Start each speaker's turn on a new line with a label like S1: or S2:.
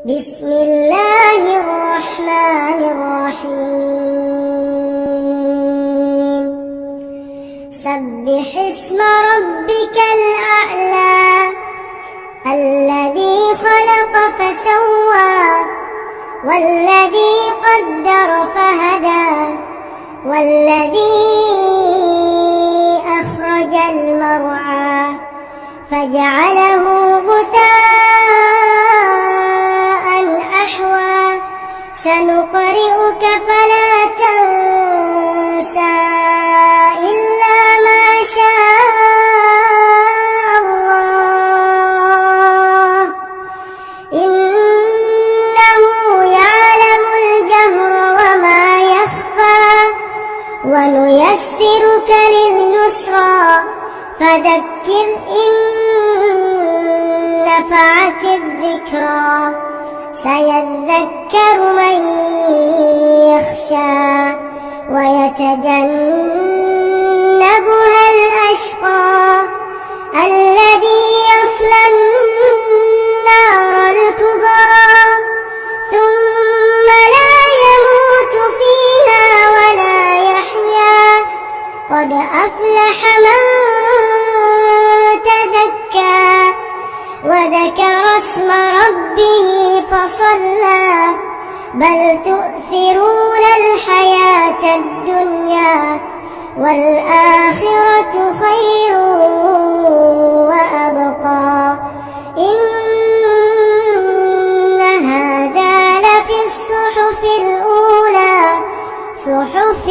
S1: بسم الله الرحمن الرحيم سبح اسم ربك الأعلى الذي خلق فسوى والذي قدر فهدى والذي أخرج المرعى فجعله غثاء أحوى سنقرئك فلا تنسى إلا ما شاء الله إنه يعلم الجهر وما يخفى ونيسرك لليسرى فذكر إن نفعت الذكرى سيذكر من يخشى ويتجنبها الأشقى الذي يصلى النار الكبرى ثم لا يموت فيها ولا يحيا قد أفلح من تزكى وذكر اسم ربه فصلى بل تؤثرون الحياة الدنيا والآخرة خير وأبقى إن هذا لفي الصحف الأولى صحف